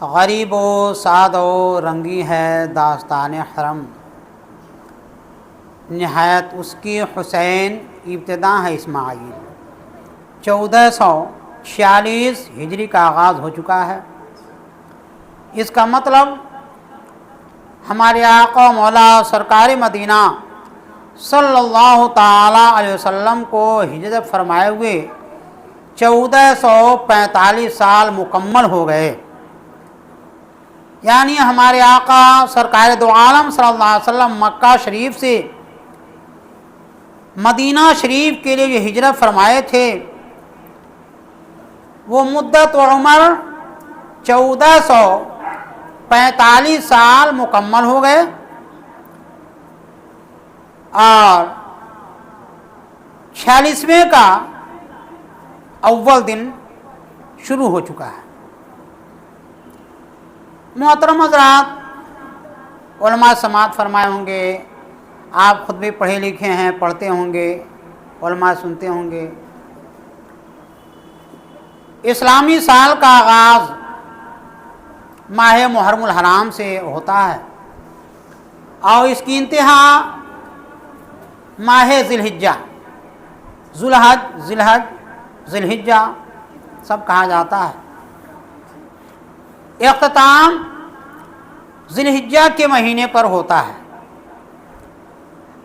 غریب و سعد و رنگی ہے داستان حرم، نہایت اس کی حسین ابتدا ہے اسماعیل۔ 1446 ہجری کا آغاز ہو چکا ہے۔ اس کا مطلب ہمارے آقا مولا سرکار مدینہ صلی اللہ تعالی علیہ وسلم کو ہجرت فرمائے ہوئے 1445 سال مکمل ہو گئے، یعنی ہمارے آقا سرکار دو عالم صلی اللہ علیہ وسلم مکہ شریف سے مدینہ شریف کے لیے جو ہجرت فرمائے تھے وہ مدت و عمر 1445 سال مکمل ہو گئے، اور 46ویں کا اول دن شروع ہو چکا ہے۔ محترم حضرات، علماء سماعت فرمائے ہوں گے، آپ خود بھی پڑھے لکھے ہیں، پڑھتے ہوں گے، علماء سنتے ہوں گے۔ اسلامی سال کا آغاز ماہ محرم الحرام سے ہوتا ہے اور اس کی انتہا ماہ ذی الحجہ، ذوالحج، ذی الحجہ سب کہا جاتا ہے۔ اختتام ذی الحجہ کے مہینے پر ہوتا ہے،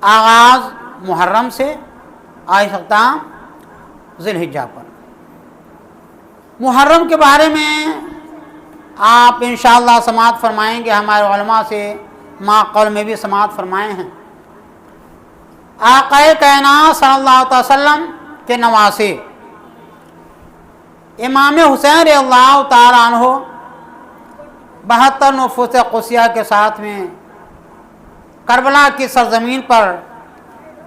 آغاز محرم سے اور اختتام ذی الحجہ پر۔ محرم کے بارے میں آپ انشاءاللہ سماعت فرمائیں گے، ہمارے علماء سے ما قول میں بھی سماعت فرمائے ہیں۔ آقا کائنات صلی اللہ علیہ وسلم کے نواسے امام حسین رضی اللہ تعالی عنہ 72 نفوس قدسیہ کے ساتھ میں کربلا کی سرزمین پر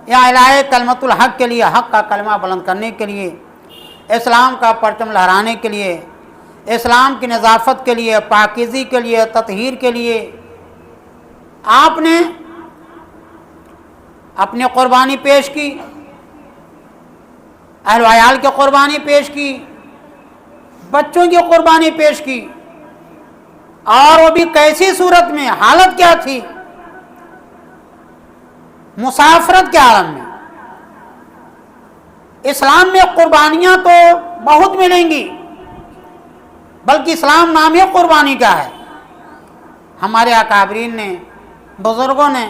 اعلاء کلمۃ الحق کے لیے، حق کا کلمہ بلند کرنے کے لیے، اسلام کا پرچم لہرانے کے لیے، اسلام کی نظافت کے لیے، پاکیزی کے لیے، تطہیر کے لیے آپ نے اپنی قربانی پیش کی، اہل و عیال کی قربانی پیش کی، بچوں کی قربانی پیش کی، اور وہ بھی کیسی صورت میں، حالت کیا تھی؟ مسافرت کے عالم میں۔ اسلام میں قربانیاں تو بہت ملیں گی، بلکہ اسلام نام ہی قربانی کا ہے۔ ہمارے اکابرین نے، بزرگوں نے،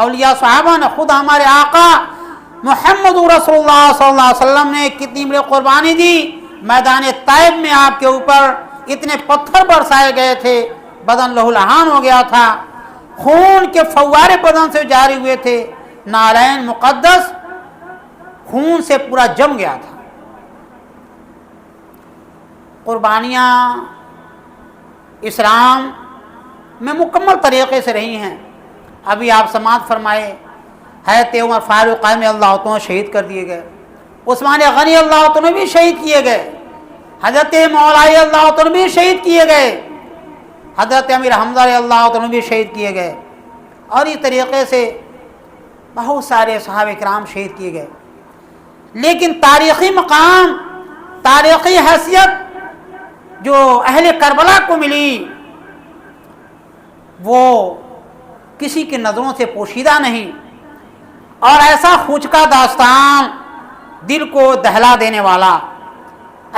اولیاء صحابہ نے، خود ہمارے آقا محمد رسول اللہ صلی اللہ علیہ وسلم نے کتنی بڑی قربانی دی۔ میدان طائف میں آپ کے اوپر اتنے پتھر برسائے گئے تھے، بدن لہو لہان ہو گیا تھا، خون کے فوارے بدن سے جاری ہوئے تھے، نالین مقدس خون سے پورا جم گیا تھا۔ قربانیاں اسلام میں مکمل طریقے سے رہی ہیں۔ ابھی آپ سماعت فرمائے، حضرت عمر فاروق رضی اللہ عنہ شہید کر دیے گئے، عثمان غنی اللہ عنہ بھی شہید کیے گئے، حضرت مولا اللہ عنہ بھی شہید کیے گئے، حضرت امیر حمزہ اللہ عنہ بھی شہید کیے گئے، اور اس طریقے سے بہت سارے صحابہ کرام شہید کیے گئے۔ لیکن تاریخی مقام، تاریخی حیثیت جو اہل کربلا کو ملی وہ کسی کی نظروں سے پوشیدہ نہیں، اور ایسا خوچکا داستان، دل کو دہلا دینے والا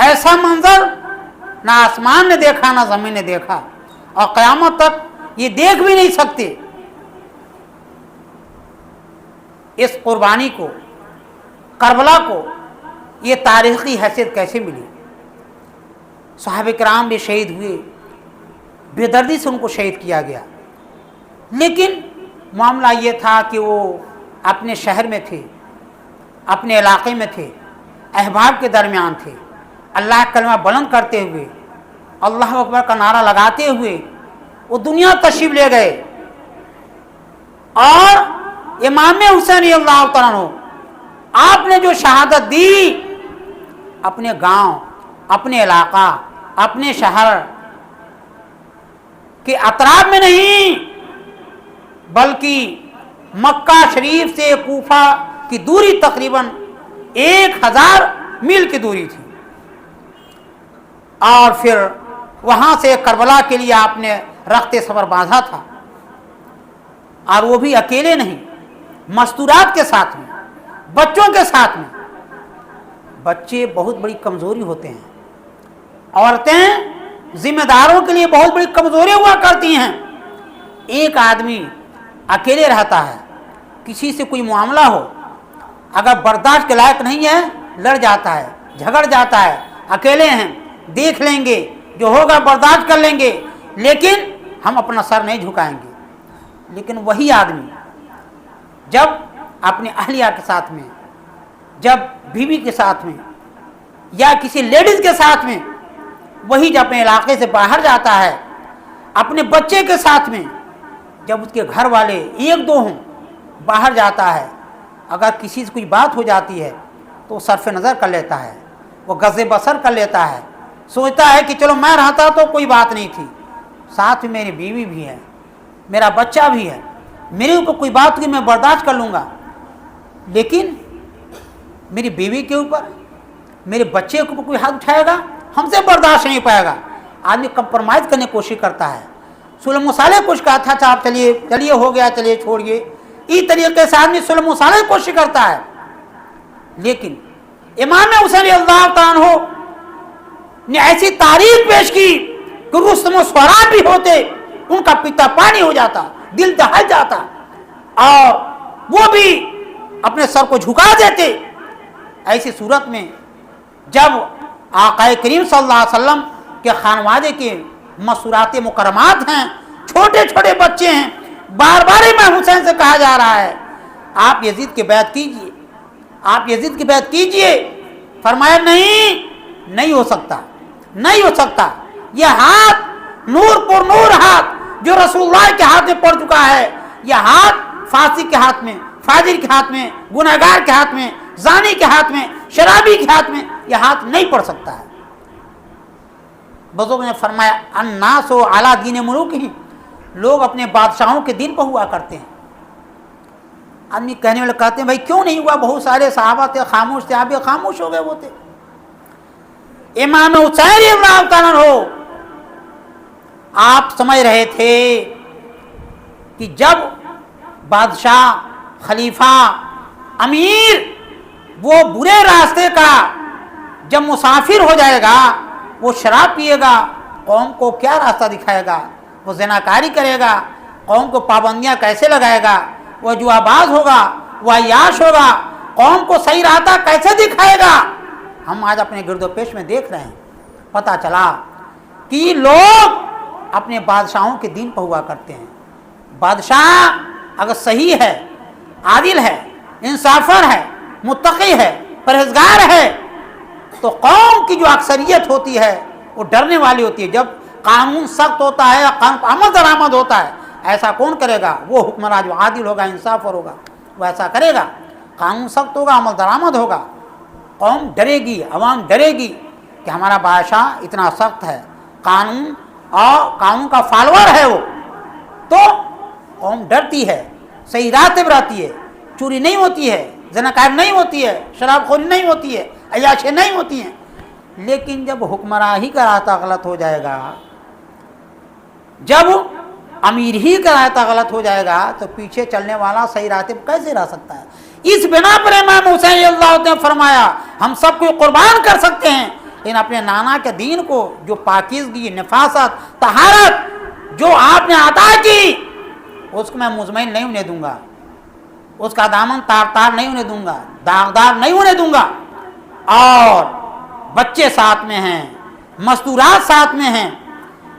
ایسا منظر نہ آسمان نے دیکھا نہ زمین نے دیکھا، اور قیامت تک یہ دیکھ بھی نہیں سکتے۔ اس قربانی کو، کربلا کو یہ تاریخی حیثیت کیسے ملی؟ صحابہ کرام بھی شہید ہوئے، بے دردی سے ان کو شہید کیا گیا، لیکن معاملہ یہ تھا کہ وہ اپنے شہر میں تھے، اپنے علاقے میں تھے، احباب کے درمیان تھے، اللہ کا کلمہ بلند کرتے ہوئے، اللہ اکبر کا نعرہ لگاتے ہوئے وہ دنیا تشریف لے گئے، اور امام حسین رضی اللہ تعالیٰ عنہ آپ نے جو شہادت دی، اپنے گاؤں، اپنے علاقہ، اپنے شہر کے اطراف میں نہیں، بلکہ مکہ شریف سے کوفہ کی دوری تقریباً 1000 میل کی دوری تھی، اور پھر वहाँ से करबला के लिए आपने रखते सफ़र बांधा था, और वो भी अकेले नहीं, मस्तूरात के साथ में, बच्चों के साथ में। बच्चे बहुत बड़ी कमज़ोरी होते हैं, औरतें जिम्मेदारों के लिए बहुत बड़ी कमज़ोरी हुआ करती हैं। एक आदमी अकेले रहता है, किसी से कोई मामला हो, अगर बर्दाश्त के लायक नहीं है, लड़ जाता है, झगड़ जाता है, अकेले हैं, देख लेंगे, जो होगा बर्दाश्त कर लेंगे, लेकिन हम अपना सर नहीं झुकाएंगे। लेकिन वही आदमी जब अपने अहलिया के साथ में, जब बीवी के साथ में, या किसी लेडीज़ के साथ में, वही जब अपने इलाके से बाहर जाता है, अपने बच्चे के साथ में, जब उसके घर वाले एक दो हों, बाहर जाता है, अगर किसी से कोई बात हो जाती है तो सरफ नज़र कर लेता है, वो गज़े बसर कर लेता है, सोचता है कि चलो मैं रहता तो कोई बात नहीं थी, साथ में मेरी बीवी भी है, मेरा बच्चा भी है, मेरे ऊपर कोई बात हुई मैं बर्दाश्त कर लूँगा, लेकिन मेरी बीवी के ऊपर, मेरे बच्चे के ऊपर कोई हाथ उठाएगा, हमसे बर्दाश्त नहीं पाएगा। आदमी कंप्रोमाइज़ करने की कोशिश करता है। सुलह मुसाले कुछ कहा था, आप चलिए चलिए हो गया, चलिए छोड़िए, इस तरीके से आदमी सुलह मुसाले की कोशिश करता है। लेकिन इमाम हुसैन रज़ियल्लाहु ताला अन्हु ने ऐसी तारीफ पेश की कि रुस्तम और स्वराब भी होते, उनका पिता पानी हो जाता, दिल दहल जाता, और वो भी अपने सर को झुका देते। ऐसी सूरत में जब आक़ाए करीम सल्लल्लाहु अलैहि वसल्लम के खानवादे के मसूरात मुकरमात हैं, छोटे छोटे बच्चे हैं, बार बार इमाम हुसैन से कहा जा रहा है आप यजीद की बैत कीजिए, आप यजीद की बैत कीजिए। फरमाया नहीं हो सकता, नहीं हो सकता। यह हाथ नूर पर नूर हाथ जो रसूलुल्लाह के हाथ में पड़ चुका है, यह हाथ फासिक के हाथ में, फाजिर के हाथ में, गुनहगार के हाथ में, जानी के हाथ में, शराबी के हाथ में यह हाथ नहीं पड़ सकता है। बुजुर्ग ने फरमाया अन्नासु अला दीन मुलूकिहिम, लोग अपने बादशाहों के दिन पर हुआ करते हैं। आदमी कहने वाले कहते हैं भाई क्यों नहीं हुआ, बहुत सारे सहाबा थे खामोश थे, आप भी खामोश हो गए वो थे। इमाम हुसैन रज़ियल्लाहु ताला अन्हु आप समझ रहे थे कि जब बादशाह, खलीफा, अमीर वो बुरे रास्ते का जब मुसाफिर हो जाएगा, वो शराब पिएगा, कौम को क्या रास्ता दिखाएगा, वो ज़िनाकारी करेगा, कौम को पाबंदियां कैसे लगाएगा, वह जुआबाज होगा, वह अय्याश होगा, कौम को सही रास्ता कैसे दिखाएगा। हम आज अपने गिरदोपेश में देख रहे हैं, पता चला कि लोग अपने बादशाहों के दीन पर हुआ करते हैं। बादशाह अगर सही है, आदिल है, इंसाफर है, मुत्तकी है, परहेजगार है, तो कौम की जो अक्सरियत होती है वो डरने वाली होती है। जब कानून सख्त होता है, कानून अमल दरामद होता है, ऐसा कौन करेगा, वो हुक्मरान जो आदिल होगा, इंसाफर होगा, वो ऐसा करेगा। कानून सख्त होगा, अमल दरामद होगा, कौम डरेगी, अवाम डरेगी कि हमारा बादशाह इतना सख्त है, कानून और कानून का फॉलोअर है वो, तो कौम डरती है, सही राह पे रहती है, चोरी नहीं होती है, ज़नाकार नहीं होती है, शराबखोरी नहीं होती है, अय्याशी नहीं होती हैं। लेकिन जब हुक्मरान ही का रास्ता गलत हो जाएगा, जब अमीर ही का रास्ता गलत हो जाएगा, तो पीछे चलने वाला सही रास्ते पर कैसे रह सकता है। इस बिना पर इमाम हुसैन रज़ियल्लाहु ताला ने फरमाया हम सबको कुर्बान कर सकते हैं, लेकिन अपने नाना के दीन को, जो पाकीज़गी, नफासत, तहारत जो आपने अता की, उसको मैं मुज़मइन नहीं होने दूंगा, उसका दामन तार तार नहीं होने दूंगा, दागदार नहीं होने दूंगा। और बच्चे साथ में हैं, मस्तूरात साथ में हैं,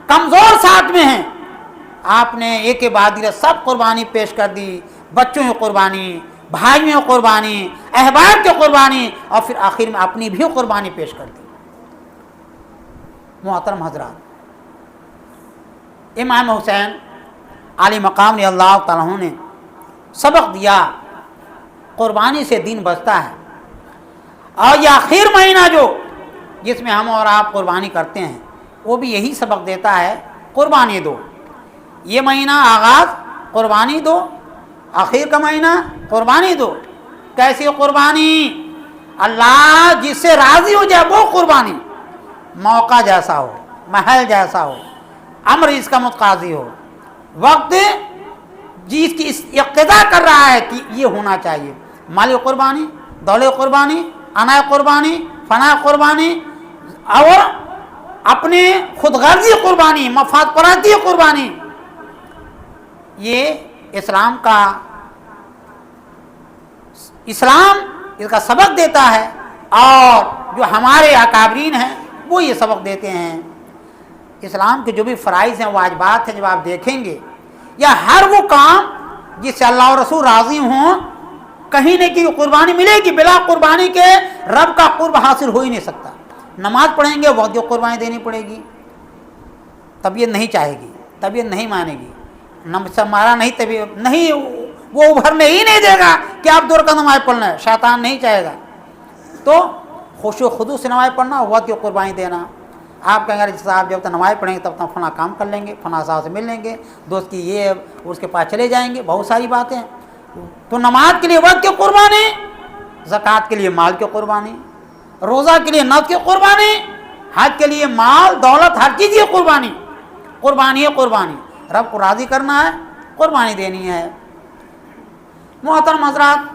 कमज़ोर साथ में हैं, आपने एक के बाद सब कुर्बानी पेश कर दी, बच्चों की कुर्बानी, भाइयों की कुर्बानी, अहबाब की कुर्बानी, और फिर आखिर में अपनी भी कुर्बानी पेश कर दी। मोहतरम हजरात, इमाम हुसैन आली मकाम रज़ियल्लाहु ताला अन्हु ने सबक दिया, कुर्बानी से दीन बचता है। और यह आखिर महीना जो जिसमें हम और आप कुर्बानी करते हैं, वो भी यही सबक देता है, कुर्बानी दो। ये महीना आगाज़ कुर्बानी दो, आखिर का महीना कुर्बानी दो। कैसी कुर्बानी? अल्लाह जिससे राज़ी हो जाए वो कुर्बानी, मौका जैसा हो महल जैसा हो, अम्र इसका मुतकाजी हो, वक्त जिसकी इक्तदा कर रहा है कि ये होना चाहिए। माली कुर्बानी, दौलत कुर्बानी, अना कुर्बानी, फना कुर्बानी और अपने खुदगर्जी कुर्बानी, मफाद पराती कुर्बानी, ये इस्लाम इसका सबक देता है। और जो हमारे अकाबरीन हैं वो ये सबक देते हैं। इस्लाम के जो भी फ़राइज़ हैं, वाजिबात हैं, जब आप देखेंगे, या हर वो काम जिससे अल्लाह और रसूल राज़ी हों, कहीं न कहीं कुर्बानी मिलेगी। बिला कुर्बानी के रब का कुर्ब हासिल हो ही नहीं सकता। नमाज पढ़ेंगे, वक्त जो कुर्बानी देनी पड़ेगी, तबीयत नहीं चाहेगी, तबीयत नहीं मानेगी, नमसा मारा नहीं, तबीयत नहीं, वो उभरने ही नहीं देगा कि आप 2 रकात नमाज पढ़ना है, शैतान नहीं चाहेगा। तो खुशो खुदू से नमाज पढ़ना, वक्त की कुर्बानी देना। आप कहेंगे साहब जब तक नमाज पढ़ेंगे तब तक फना काम कर लेंगे, फना साहब से मिल लेंगे, दोस्त की ये उसके पास चले जाएंगे, बहुत सारी बातें। तो नमाज के लिए वक्त की कुर्बानी, ज़कात के लिए माल की कुर्बानी, रोज़ा के लिए नफ्स की कुर्बानी, हज के लिए माल दौलत हर चीज़ की कुर्बानी, कुर्बानी है कुर्बानी। रब को राज़ी करना है, कुर्बानी देनी है। मोहतरम हज़रात,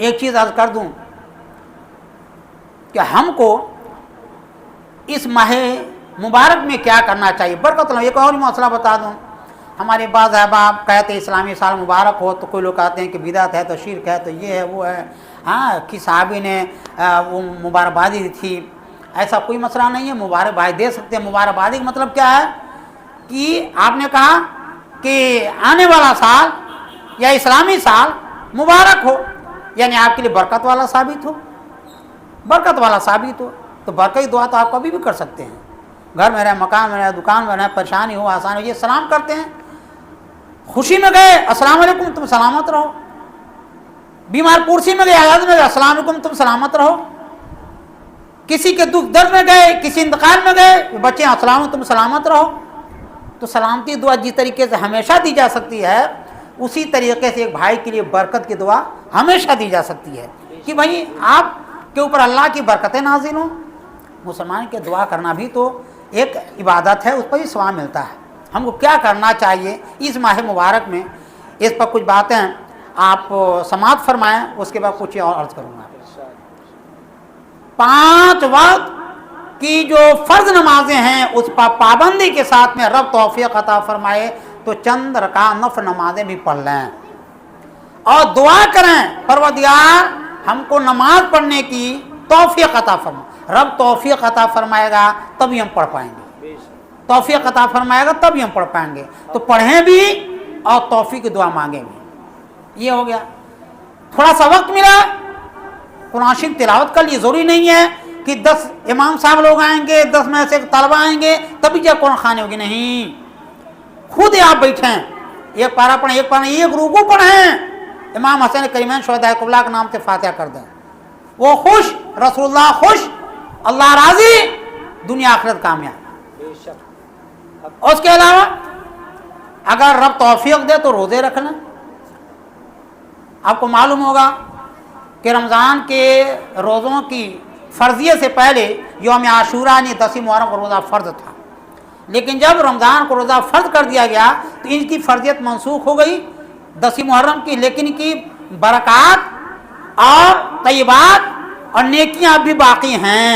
एक चीज़ अर्ज़ कर दूँ कि हमको इस माह मुबारक में क्या करना चाहिए। बरकत। एक और मसला बता दूँ, हमारे बाज़ अहबाब कहते हैं इस्लामी साल मुबारक हो, तो कोई लोग कहते हैं कि बिदअत है, तो शिरक है, तो ये है वो है। हाँ, कि साहबी ने वो मुबारकबादी दी थी, ऐसा कोई मसला नहीं है, मुबारकबादी दे सकते हैं। मुबारकबादी का मतलब क्या है कि आपने कहा कि आने वाला साल या इस्लामी साल मुबारक हो, यानी आपके लिए बरकत वाला साबित हो, बरकत वाला साबित हो। तो बरकत की दुआ तो आप कभी भी कर सकते हैं। घर में रहे, मकान में रहे, दुकान में रहे, परेशानी हो, आसानी हो, ये सलाम करते हैं। खुशी में गए, अस्सलाम वालेकुम, तुम सलामत रहो। बीमार पुरसी में गए, आजाद में गए, अस्सलाम वालेकुम, तुम सलामत रहो। किसी के दुख दर्द में गए, किसी इंतकाल में गए, बच्चे अस्सलाम, तुम सलामत रहो। तो सलामती दुआ जिस तरीके से हमेशा दी जा सकती है, उसी तरीके से एक भाई के लिए बरकत की दुआ हमेशा दी जा सकती है कि भाई आप के ऊपर अल्लाह की बरकतें नाज़िल हों। मुसलमान के दुआ करना भी तो एक इबादत है, उस पर भी सवाब मिलता है। हमको क्या करना चाहिए इस माह मुबारक में, इस पर कुछ बातें आप समाअत फरमाएं, उसके बाद कुछ और अर्ज़ करूँगा। 5 वक्त की जो फ़र्ज नमाजें हैं उस पर पाबंदी के साथ में रब तौफीक अता फरमाए तो चंद रकात नफ़ल नमाजें भी पढ़ लें और दुआ करें, परवरदिगार हमको नमाज पढ़ने की तौफीक अता फरमा। रब तौफीक अता फरमाएगा तभी हम पढ़ पाएंगे, तौफीक अता फरमाएगा तभी हम पढ़ पाएंगे। तो पढ़ें भी और तौफीक की दुआ मांगें भी। ये हो गया। थोड़ा सा वक्त मिला, कुरान शरीफ तिलावत कर लिए। ज़रूरी नहीं है कि 10 इमाम साहब लोग आएंगे, 10 में से तलबा आएंगे तभी जब कुरान खानी होगी, नहीं। खुद आप बैठें, एक पारा पढ़ें, एक पारा, एक रुकू पढ़ें, इमाम हसन करीमैन शुहदाए कुबला के नाम से फातिहा कर दें। वो खुश, रसूलुल्लाह खुश, अल्लाह राज़ी, दुनिया आखिरत कामयाब। उसके अलावा अगर रब तौफीक दे तो रोज़े रख लें। आपको मालूम होगा कि रमज़ान के रोज़ों की फ़र्ज़ियत से पहले यौम आशूरा यानी 10 मुहर्रम का रोज़ा फ़र्ज़ था, लेकिन जब रमज़ान को रोज़ा फ़र्ज़ कर दिया गया तो इनकी फ़र्ज़ियत मनसूख हो गई 10 मुहर्रम की, लेकिन इनकी बरक़ात और तय्यबात और नेकियां अभी बाकी हैं,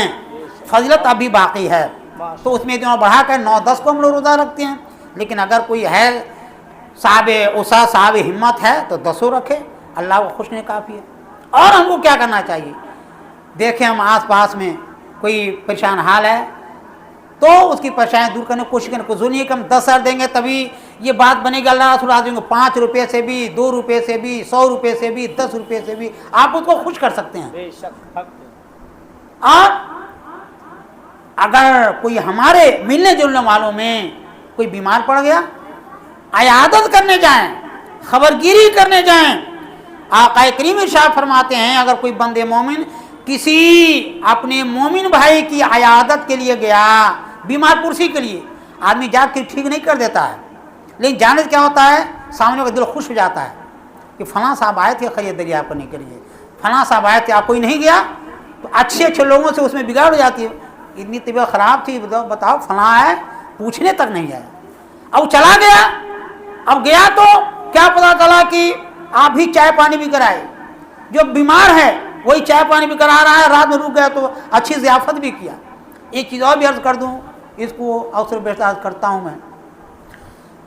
फजीलत अभी बाकी है। तो उसमें दिनों बढ़ा कर 9-10 को हम लोग रोज़ा रखते हैं। लेकिन अगर कोई है साहब उसा साहब हिम्मत है तो 10 रखे, अल्लाह को खुश नहीं काफ़ी है। और हमको क्या करना चाहिए, देखें हम आस पास में कोई परेशान हाल है तो उसकी परेशानी दूर करने की कोशिश करें। कुछ नहीं कि हम 10,000 देंगे तभी ये बात बनेगी, अल्लाह रसूल राज़ी होंगे। 5 रुपये से भी, 2 रुपये से भी, 100 रुपये से भी, 10 रुपये से भी आप उसको खुश कर सकते हैं। और अगर कोई हमारे मिलने जुलने वालों में कोई बीमार पड़ गया, अयादत करने जाएं, खबरगिरी करने जाएं। आक़ा करीम इरशाद फरमाते हैं अगर कोई बंदे मोमिन किसी अपने मोमिन भाई की अयादत के लिए गया, बीमार पुरसी के लिए, आदमी जाकर ठीक नहीं कर देता है, लेकिन जाने से क्या होता है, सामने का दिल खुश हो जाता है कि फलां साहब आए थे खरीदारी आप करने के लिए, फलां साहब आए थे, आप कोई नहीं गया, तो अच्छे अच्छे लोगों से उसमें बिगाड़ हो जाती है। इतनी तबीयत ख़राब थी, बताओ फलां है, पूछने तक नहीं आया। अब चला गया। अब गया तो क्या पता चला कि आप भी चाय पानी भी कराए, जो बीमार है वही चाय पानी भी करा रहा है, रात में रुक गया तो अच्छी ज़ियाफ़त भी किया। एक चीज़ और भी अर्ज़ कर दूँ, इसको अवसर बेहतर करता हूँ मैं,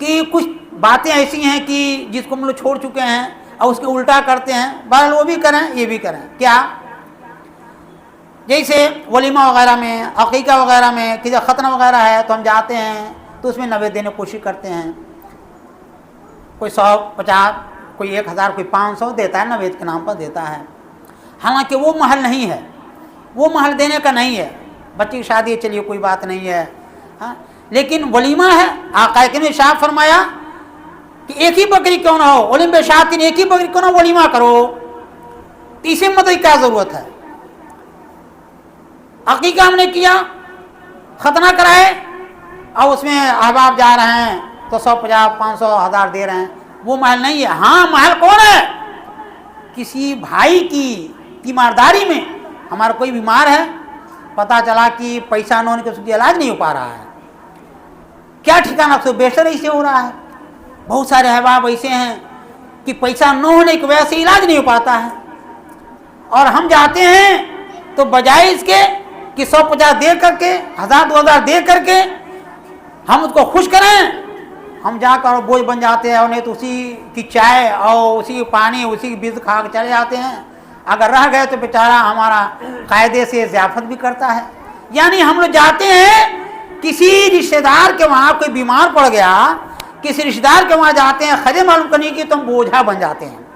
कि कुछ बातें ऐसी हैं कि जिसको हम लोग छोड़ चुके हैं और उसके उल्टा करते हैं। बहरहाल वो भी करें, ये भी करें। क्या? जैसे वलीमा वगैरह में, अक़ीक़ा वगैरह में, कि जब ख़त्म वगैरह है तो हम जाते हैं तो उसमें नवेद देने की कोशिश करते हैं। कोई 100-50, कोई 1000, कोई 500 देता है, नवेद के नाम पर देता है। हालांकि वो महल नहीं है, वो महल देने का नहीं है। बच्ची की शादी है, चलिए कोई बात नहीं है, हाँ, लेकिन वलीमा है। आका ने इरशाद फरमाया कि एक ही बकरी क्यों ना हो, वलीम बेशातिन, एक ही बकरी क्यों ना वलीमा करो, तो इसे मदद की क्या ज़रूरत है। अक़ीक़ा हमने किया, खतना कराए और उसमें अहबाब जा रहे हैं तो 150, 500, 1000 दे रहे हैं, वो महल नहीं है। हाँ, महल कौन है? किसी भाई की तीमारदारी में हमारा कोई बीमार है, पता चला कि पैसा न होने के उसका इलाज नहीं हो पा रहा है, क्या ठिकाना, तो बेहतर ऐसे हो रहा है। बहुत सारे अहबाब ऐसे हैं कि पैसा न होने की वजह से इलाज नहीं हो पाता है, और हम जाते हैं तो बजाय इसके कि 150 दे करके, 1000-2000 दे करके हम उसको खुश करें, हम जाकर बोझ बन जाते हैं, और नहीं तो उसी की चाय और उसी की पानी, उसी की बीज खा के चले जाते हैं। अगर रह गए तो बेचारा हमारा कायदे से ज़ियाफ़त भी करता है। यानी हम लोग जाते हैं किसी रिश्तेदार के वहाँ, कोई बीमार पड़ गया, किसी रिश्तेदार के वहाँ जाते हैं खैर मालूम करने की, तो हम बोझा बन जाते हैं।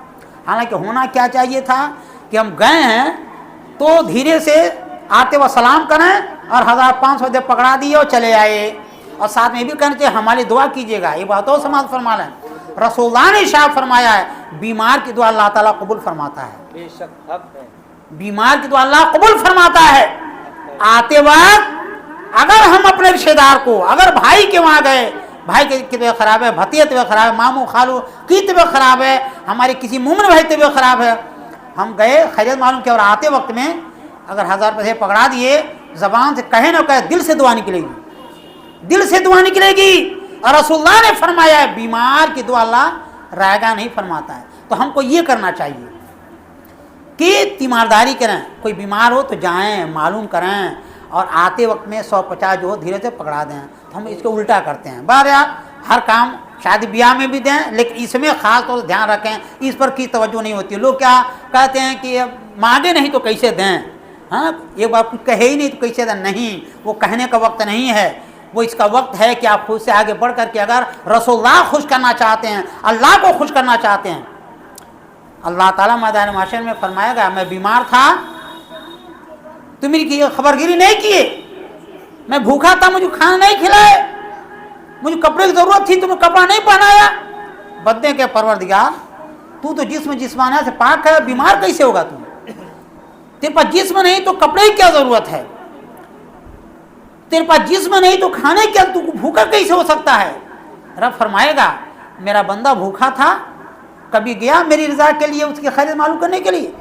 हालांकि होना क्या चाहिए था कि हम गए हैं तो धीरे से आते वक्त सलाम करें और 1000-500 दे पकड़ा दिए और चले आए, और साथ में भी कहना चाहिए हमारी दुआ कीजिएगा। ये बात और समाज फरमा लें, रसूलुल्लाह ने इरशाद फरमाया है, बीमार की दुआ अल्लाह ताला कबूल फरमाता है। बेशक हक है, बीमार की दुआ अल्लाह कबूल फरमाता है। आते वक्त अगर हम अपने रिश्तेदार को, अगर भाई के वहाँ गए, भाई की तबीयत खराब है, भतीजे तबीयत खराब है, मामू खालू की तबीयत खराब है, हमारे किसी मोमिन भाई तबीयत खराब है, हम गए खैरियत मालूम किया, और आते वक्त में अगर 1000 पैसे पकड़ा दिए, ज़बान से कहे ना कहे, दिल से दुआ निकलेगी, दिल से दुआ निकलेगी। और रसूलुल्लाह ने फरमाया है, बीमार की दुआ अल्लाह रायगा नहीं फरमाता है। तो हमको ये करना चाहिए कि तीमारदारी करें, कोई बीमार हो तो जाएं, मालूम करें, और आते वक्त में 100-50 जो धीरे से पकड़ा दें। तो हम इसको उल्टा करते हैं। बहरहाल हर काम शादी ब्याह में भी दें, लेकिन इसमें ख़ास तौर से ध्यान रखें, इस पर की तवज्जो नहीं होती। लोग क्या कहते हैं कि मांगे नहीं तो कैसे दें, हाँ, एक बार कुछ कहे ही नहीं तो कैसे दें। नहीं, वो कहने का वक्त नहीं है, वो इसका वक्त है कि आप खुद से आगे बढ़ करके अगर रसूलुल्लाह खुश करना चाहते हैं, अल्लाह को खुश करना चाहते हैं। अल्लाह ताला मैदान महशर में फरमाएगा, मैं बीमार था तो मेरी खबरगिरी नहीं किए, मैं भूखा था, मुझे खाना नहीं खिलाए, मुझे कपड़े की ज़रूरत थी, तुम्हें कपड़ा नहीं पहनाया। बदने के परवरदिगार, तू तो जिस्म जिस्माना से पाक है, बीमार कैसे होगा तू? तेरे पास जिस्म नहीं तो कपड़े की क्या ज़रूरत है? तेरे पास जिस्म नहीं तो खाने क्या, तू भूखा कैसे हो सकता है? रब फरमाएगा, मेरा बंदा भूखा था, कभी गया मेरी रज़ा के लिए उसकी खैरियत मालूम करने के लिए?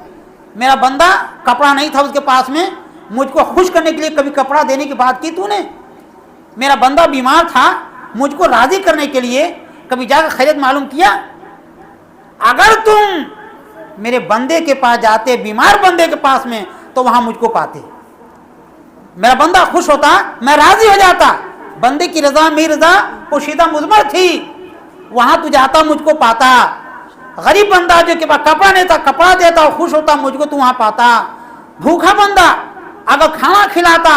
मेरा बंदा कपड़ा नहीं था उसके पास में, मुझको खुश करने के लिए कभी कपड़ा देने की बात की तूने? मेरा बंदा बीमार था, मुझको राज़ी करने के लिए कभी जाकर खैरियत मालूम किया? अगर तुम मेरे बंदे के पास जाते, बीमार बंदे के पास में, तो वहाँ मुझको पाते, मेरा बंदा खुश होता, मैं राज़ी हो जाता। बंदे की रज़ा मेरी रज़ा पोशीदा मुज़मर थी, वहाँ तू जाता, मुझको पाता। गरीब बंदा जो के पास कपड़ा नहीं था, कपड़ा देता और खुश होता, मुझको तू वहाँ पाता। भूखा बंदा अगर खाना खिलाता,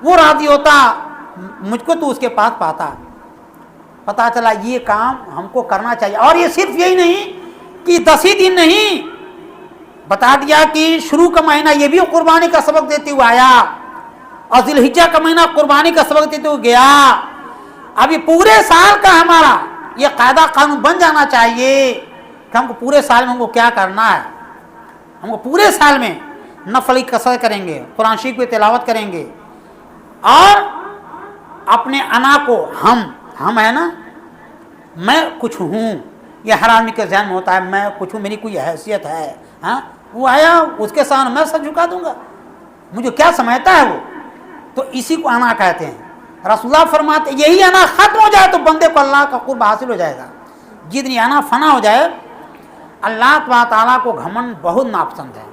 वो राज़ी होता, मुझको तू उसके पास पाता। पता चला ये काम हमको करना चाहिए। और ये सिर्फ यही नहीं कि 10 ही दिन नहीं, बता दिया कि शुरू का महीना ये भी कुर्बानी का सबक देते हुए आया, और ज़िलहिज्जा का महीना कुर्बानी का सबक देते हुए गया। अभी पूरे साल का हमारा ये कायदा कानून बन जाना चाहिए कि हमको पूरे साल में हमको क्या करना है। हमको पूरे साल में नफल की कसरत करेंगे, कुरान शरीफ की तिलावत करेंगे, और अपने अना को हम है ना, मैं कुछ हूँ, ये हर आदमी के ज़हन में होता है, मैं कुछ हूँ, मेरी कोई हैसियत है, हाँ, वो आया उसके सामने मैं सर झुका दूंगा, मुझे क्या समझता है वो? तो इसी को अना कहते हैं। रसूलुल्लाह फरमाते यही अना ख़त्म हो जाए तो बंदे को अल्लाह का कुर्ब हासिल हो जाएगा। जितनी अना फना हो जाए, अल्लाह ताला को घमंड बहुत नापसंद है।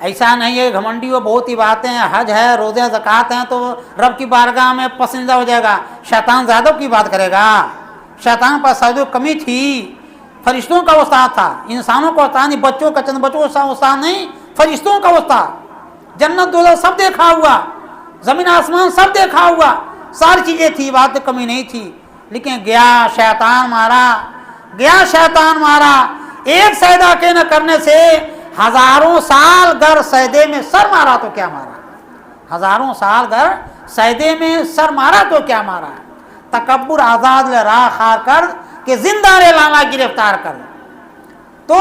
ऐसा नहीं है घमंडी वो बहुत ही बातें हैं, हज है, रोज़े ज़कात हैं तो रब की बारगाह में पसंदीदा हो जाएगा। शैतान ज़्यादा की बात करेगा। शैतान पर सजदे कमी थी, फरिश्तों का उस्ताद था, इंसानों का उस्ताद नहीं, बच्चों का चंद बच्चों का उस्ताद नहीं, फरिश्तों का उस्ताद। जन्नत दोज़ख सब देखा हुआ, ज़मीन आसमान सब देखा हुआ, सारी चीज़ें थी, बात तो कमी नहीं थी। लेकिन गया शैतान मारा। एक सजदा के न करने से हजारों साल गर सजदे में सर मारा तो क्या मारा, हजारों साल गर सजदे में सर मारा तो क्या मारा। तकब्बुर आज़ाद राह खार कर के जिंदा रे लाला गिरफ्तार कर। तो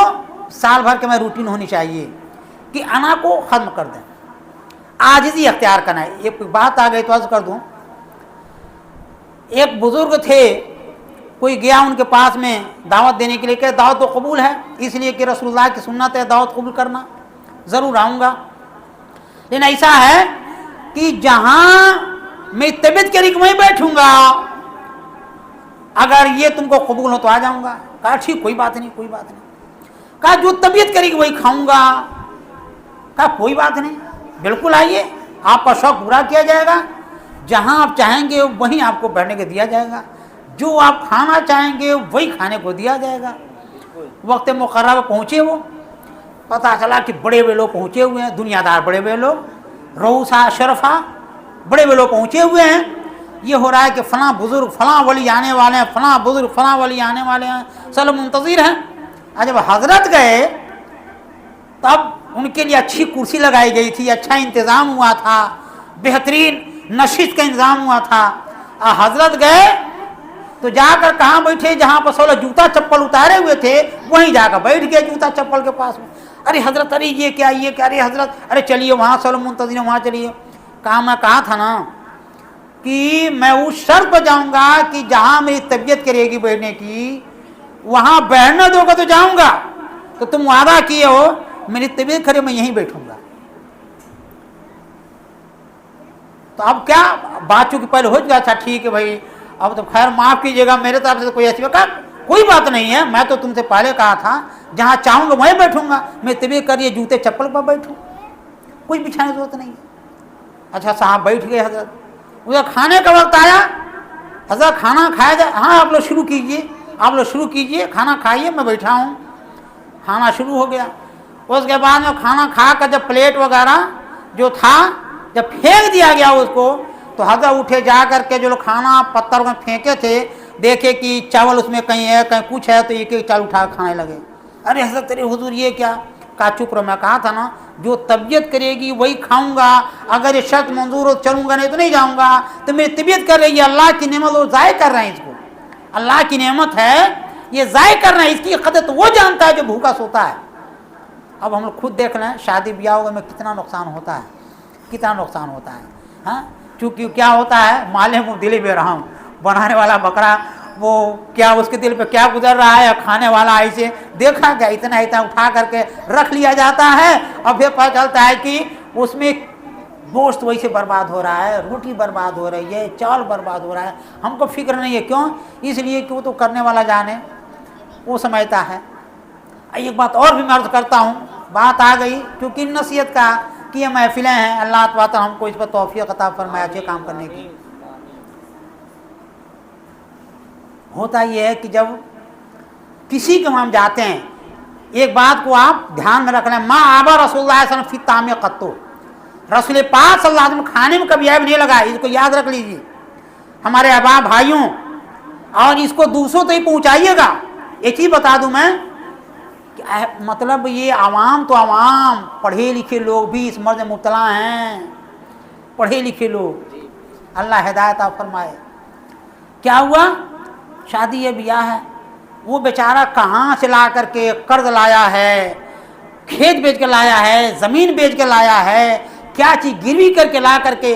साल भर के में रूटीन होनी चाहिए कि अना को ख़त्म कर दें, आजिज़ी अख्तियार करना है। एक बात आ गई तो अर्ज़ कर दूँ, एक बुज़ुर्ग थे, कोई गया उनके पास में दावत देने के लिए, कि दावत तो कबूल है, इसलिए कि रसूलुल्लाह की सुन्नत है दावत कबूल करना, ज़रूर आऊँगा। लेकिन ऐसा है कि जहाँ मैं तबीयत करी कि वहीं बैठूँगा, अगर ये तुमको कबूल हो तो आ जाऊँगा। कहा ठीक, कोई बात नहीं। कहा जो तबीयत करी कि वही खाऊँगा। कहा कोई बात नहीं, बिल्कुल आइए, आपका शौक़ पूरा किया जाएगा। जहाँ आप चाहेंगे वहीं आपको बैठने को दिया जाएगा, जो आप खाना चाहेंगे वही खाने को दिया जाएगा। वक्त मुकर्रर पहुँचे, वो पता चला कि बड़े बड़े लोग पहुँचे हुए हैं, दुनियादार बड़े बड़े लोग, रऊसा शरफा बड़े बड़े लोग पहुँचे हुए हैं। ये हो रहा है कि फ़लाँ बुज़ुर्ग फ़लाँ वली आने वाले हैं, फ़लाँ बुज़ुर्ग फ़लाँ वली आने वाले हैं, सब मुंतज़िर हैं। और जब हज़रत गए तब उनके लिए अच्छी कुर्सी लगाई गई थी, अच्छा इंतज़ाम हुआ था, बेहतरीन नशिस्त का इंतज़ाम हुआ था। और हज़रत गए तो जाकर कहाँ बैठे, जहाँ पर सोलह जूता चप्पल उतारे हुए थे वहीं जाकर बैठ गए जूता चप्पल के पास में। अरे हज़रत, अरे ये क्या, अरे हज़रत, अरे चलिए वहाँ सोलह मुंतज़िर, वहाँ चलिए। मैं कहा था ना कि मैं उस शर्त पर जाऊँगा कि जहाँ मेरी तबीयत करेगी बैठने की, वहाँ बैठना दोगे तो जाऊँगा। तो तुम वादा किए हो मेरी तबीयत करे मैं यहीं बैठूँगा। तो अब क्या बात चूँकि पहले हो गया था, ठीक है भाई, अब तो खैर माफ़ कीजिएगा, मेरे तरफ से कोई ऐसी बात, कोई बात नहीं है, मैं तो तुमसे पहले कहा था जहाँ चाहूँगा वहीं बैठूँगा, मैं तबीयत करिए जूते चप्पल पर बैठूँ, कुछ बिछाने की जरूरत नहीं है। अच्छा साहब बैठ गए हज़रत, उधर खाने का वक्त आया, हज़रत खाना खाया जाए, हाँ आप लोग शुरू कीजिए, खाना खाइए, मैं बैठा हूँ। खाना शुरू हो गया। उसके बाद में खाना खा कर जब प्लेट वगैरह जो था जब फेंक दिया गया उसको, तो हज़रत उठे, जा कर के जो लोग खाना पत्थर में फेंके थे, देखे कि चावल उसमें कहीं है कहीं कुछ है, तो एक एक चावल उठा खाने लगे। अरे हज़रत तेरे हुजूर ये क्या? कहा चुप रहो, मैं कहा था ना जो तबीयत करेगी वही खाऊंगा, अगर ये शर्त मंजूर हो चलूँगा, नहीं तो नहीं जाऊँगा। तो मेरी तबीयत कर रही है, अल्लाह की नेमत वो ज़ाय कर रहे हैं, इसको अल्लाह की नेमत है, ये ज़ाय कर रहे हैं, इसकी कदर तो वो जानता है जो भूखा सोता है। अब हम लोग खुद देख लें शादी ब्याह में कितना नुकसान होता है, हाँ। चूँकि क्या होता है, माले मुँह दिली बेरहम, बनाने वाला बकरा वो क्या उसके दिल पे क्या गुजर रहा है, खाने वाला ऐसे देखा क्या, इतना उठा करके रख लिया जाता है, और फिर पता चलता है कि उसमें गोश्त वैसे बर्बाद हो रहा है, रोटी बर्बाद हो रही है, चावल बर्बाद हो रहा है, हमको फिक्र नहीं है। क्यों? इसलिए कि वो तो करने वाला जाने, वो समझता है। एक बात और भी मैं अर्ज करता हूँ, बात आ गई क्योंकि नसीहत का कि ये महफिलें हैं, अल्लाह ताला हमको इस पर तौफीक अता फरमाए अच्छे काम करने की। होता ये है कि जब किसी के हम जाते हैं, एक बात को आप ध्यान में रख लें, माँ आबा रसूलुल्लाह सल्लल्लाहु अलैहि वसल्लम फी ताम क़त्तो, रसूल पाक सल्लल्लाहु अलैहि वसल्लम खाने में कभी ऐब नहीं लगा, इसको याद रख लीजिए हमारे आबा भाइयों, और इसको दूसरों तक पहुँचाइएगा। एक चीज़ बता दूँ मैं, मतलब ये आवाम तो आवाम, पढ़े लिखे लोग भी इस मर्ज़ में मुब्तला हैं, पढ़े लिखे लोग, अल्लाह हिदायत फरमाए। क्या हुआ, शादी है ब्याह है, वो बेचारा कहाँ से ला करके कर्ज लाया है, खेत बेच के लाया है, ज़मीन बेच के लाया है, क्या चीज़ गिरवी करके ला करके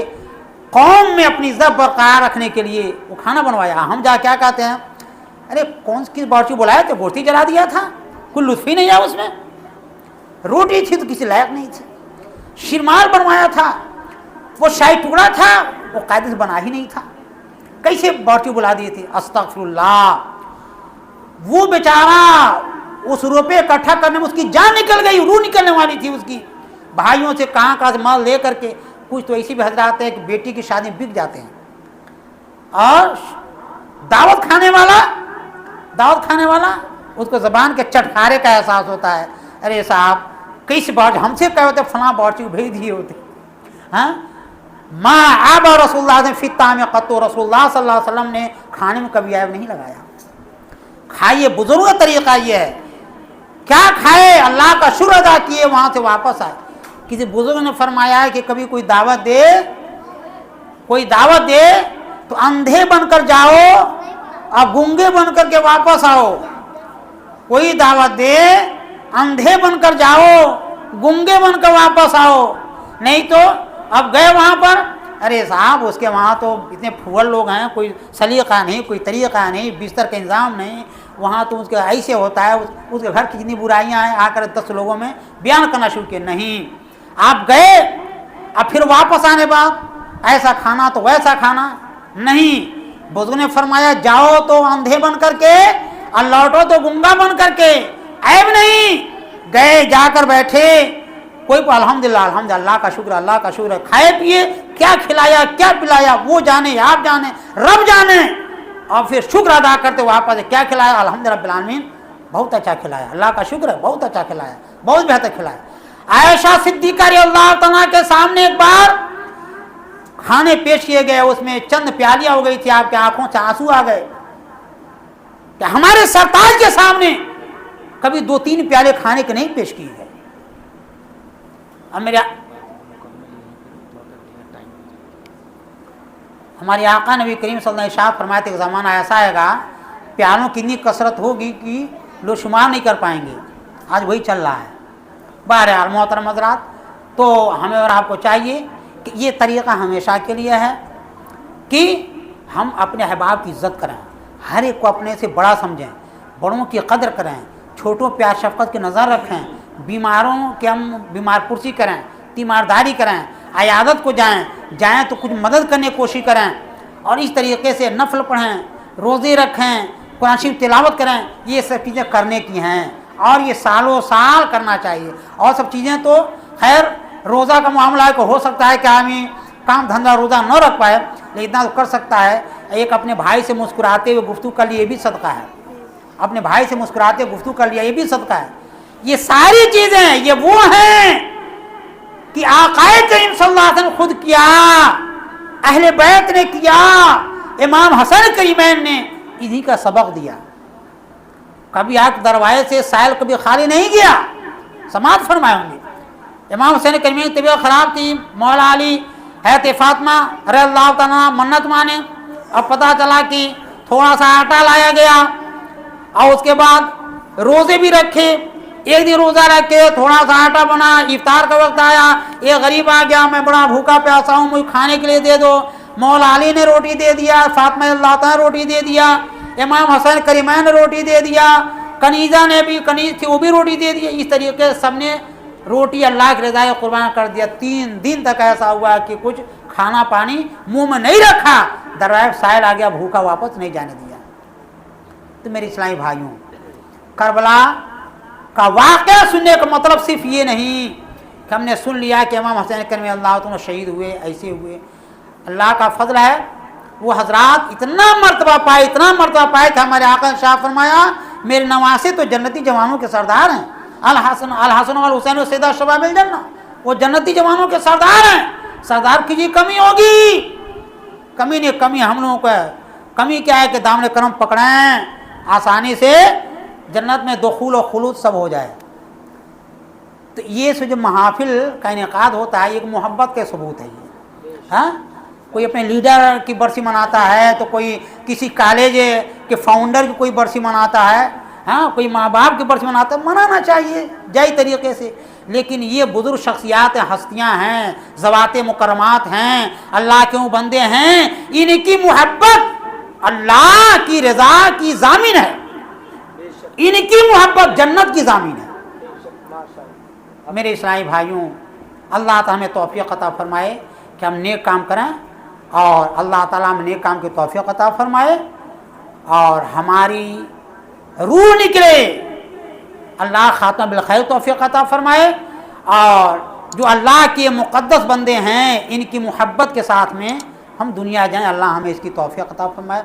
कौम में अपनी इज्जत बरकरार रखने के लिए वो खाना बनवाया। हम जा क्या कहते हैं, अरे कौन किस बावर्ची बुलाया थे, गोश्ती जला दिया था, कोई लुत्फ़ ही नहीं आया उसमें, रोटी थी तो किसी लायक नहीं थी, शिरमार बनवाया था, वो शाही टुकड़ा था, वो कायदे से बना ही नहीं था, कैसे बावर्ची बुला दिए थे। अस्तगफिरुल्लाह, वो बेचारा उस रुपये इकट्ठा करने में उसकी जान निकल गई, रूह निकलने वाली थी उसकी। भाइयों से कहाँ से माल ले करके, कुछ तो ऐसी भी हजरात है कि बेटी की शादी बिक जाते हैं। और दावत खाने वाला उसको ज़बान के चटकारे का एहसास होता है, अरे साहब किस बार हमसे कहे होते फलां बावर्ची भेज दिए होते। हाँ, माँ आब रसूलुल्लाह ने फित्ता में कत्तो, रसूलुल्लाह सल्लल्लाहु अलैहि वसल्लम ने खाने में कभी ऐब नहीं लगाया। खाइए, बुजुर्ग का तरीका ये है, क्या खाए, अल्लाह का शुक्र अदा किए, वहाँ से वापस आए। किसी बुजुर्ग ने फरमाया है कि कभी कोई दावत दे तो अंधे बनकर जाओ और गूंगे बनकर के वापस आओ। कोई दावत दे, अंधे बनकर जाओ, गूंगे बनकर वापस आओ, नहीं तो अब गए वहाँ पर, अरे साहब उसके वहाँ तो इतने फुअल लोग हैं, कोई सलीका नहीं, कोई तरीका नहीं, बिस्तर का इंतजाम नहीं, वहाँ तो उसके ऐसे होता है, उसके घर की जितनी बुराइयाँ हैं आकर 10 लोगों में बयान करना शुरू किया। नहीं, आप गए अब फिर वापस आने बाद ऐसा खाना तो वैसा खाना नहीं। बुजुर्ग ने फरमाया जाओ तो अंधे बन करके और लौटो तो गुंगा बन करके, ऐब नहीं। गए, जाकर बैठे, कोई अल्हम्दुलिल्लाह अल्लाह का शुक्र, खाए पिए, क्या खिलाया क्या पिलाया वो जाने, आप जाने, रब जाने, और फिर शुक्र अदा करते वापस, क्या खिलाया, अल्हम्दुलिल्लाह रब्बिल आलमीन, बहुत अच्छा खिलाया, अल्लाह का शुक्र है, बहुत अच्छा खिलाया, बहुत बेहतर खिलाया। आयशा सिद्दीक़ा रज़ियल्लाहु तआला के सामने एक बार खाने पेश किए गए, उसमें चंद प्यालियां हो गई थी, आपके आंखों से आंसू आ गए कि हमारे सरताज के सामने कभी 2-3 प्याले खाने के नहीं पेश किए गए। अब हमारे आका नबी करीम सल्लल्लाहु अलैहि वसल्लम फरमाते कि ज़माना ऐसा आएगा, प्यालों की इतनी कसरत होगी कि लोग शुमार नहीं कर पाएंगे। आज वही चल रहा है। बहरहाल मोहतरम हज़रात, तो हमें और आपको चाहिए कि ये तरीक़ा हमेशा के लिए है कि हम अपने अहबाब की इज़्ज़त करें, हर एक को अपने से बड़ा समझें, बड़ों की कदर करें, छोटों प्यार शफ़क़त की नज़र रखें, बीमारों के हम बीमार पुरसी करें, तीमारदारी करें, अयादत को जाएं तो कुछ मदद करने की कोशिश करें, और इस तरीके से नफल पढ़ें, रोज़े रखें, कुरान शरीफ तिलावत करें। ये सब चीज़ें करने की हैं और ये सालों साल करना चाहिए। और सब चीज़ें तो खैर रोज़ा का मामला है, को हो सकता है कि आदमी काम धंधा रोज़ा न रख पाए, लेकिन इतना तो कर सकता है, एक अपने भाई से मुस्कुराते हुए गुफ्तगू कर लिए, ये भी सदका है। अपने भाई से मुस्कुराते हुए गुफ्तगू कर लिया, ये भी सदका है। ये सारी चीज़ें ये वो हैं कि आक़ाए करीम सल्लल्लाहु अलैहि वसल्लम खुद किया, अहले बैत ने किया, इमाम हसन करीमैन ने इन्हीं का सबक दिया। कभी आग दरवाजे से साइल कभी खाली नहीं गया, समाज फरमाए होंगे। इमाम हुसैन करीमैन की तबीयत ख़राब थी, मौला अली हैत फातिमा रज़ियल्लाहु तआला मन्नत माने, अब पता चला कि थोड़ा सा आटा लाया गया और उसके बाद रोज़े भी रखे। एक दिन रोज़ा रखे, थोड़ा सा आटा बना, इफ्तार का वक्त आया, एक गरीब आ गया, मैं बड़ा भूखा प्यासा हूँ, मुझे खाने के लिए दे दो। मौला अली ने रोटी दे दिया, फातिमा रज़ियल्लाहु तआला ने रोटी दे दिया, इमाम हसन करीमैन ने रोटी दे दिया, कनीज़ा ने भी, कनीज़ थी वो भी रोटी दे दी। इस तरीके से सबने रोटी अल्लाह की रज़ा कुर्बान कर दिया। 3 दिन तक ऐसा हुआ कि कुछ खाना पानी मुंह में नहीं रखा, दरवाज़े साइल आ गया, भूखा वापस नहीं जाने दिया। तो मेरे इस्लामी भाइयों, करबला का वाक़या सुनने का मतलब सिर्फ ये नहीं कि हमने सुन लिया कि इमाम हुसैन करीम अल्लाह तआला शहीद हुए, ऐसे हुए। अल्लाह का फजल है, वो हजरात इतना मर्तबा पाए कि हमारे आका ने शाह फरमाया, मेरे नवासे तो जन्नती जवानों के सरदार हैं। अल हसन वल हुसैन व सैयदा शबाबिल जन्नह, वो जन्नती जवानों के सरदार हैं। सरदार की जी कमी होगी, कमी नहीं, कमी हम लोगों को है। कमी क्या है कि दामन करम पकड़ें, आसानी से जन्नत में दुखूल और खुलूद सब हो जाए। तो ये जो महाफिल का इनेकाद होता है, एक मोहब्बत के सबूत है ये। हाँ, कोई अपने लीडर की बरसी मनाता है, तो कोई किसी कॉलेज के फाउंडर की कोई बरसी मनाता है, हाँ, कोई माँ बाप की बरसी मनाता है, मनाना चाहिए जय तरीके से। लेकिन ये बुजुर्ग शख्सियात हस्तियाँ हैं, ज़वाते मुकर्रमात हैं, अल्लाह के बंदे हैं, इनकी मोहब्बत अल्लाह की रज़ा की ज़ामिन है, इनकी मोहब्बत जन्नत की ज़ामिन है। मेरे इस्लामी भाइयों, अल्लाह ताला हमें तौफीक अता फरमाए کہ ہم نیک کام کریں اور اللہ تعالیٰ ہمیں نیک کام کی توفیق عطا فرمائے اور ہماری روح نکلے، اللہ خاتمہ بالخیر توفیق عطا فرمائے، اور جو اللہ کے مقدس بندے ہیں ان کی محبت کے ساتھ میں ہم دنیا جائیں، اللہ ہمیں اس کی توفیق عطا فرمائے۔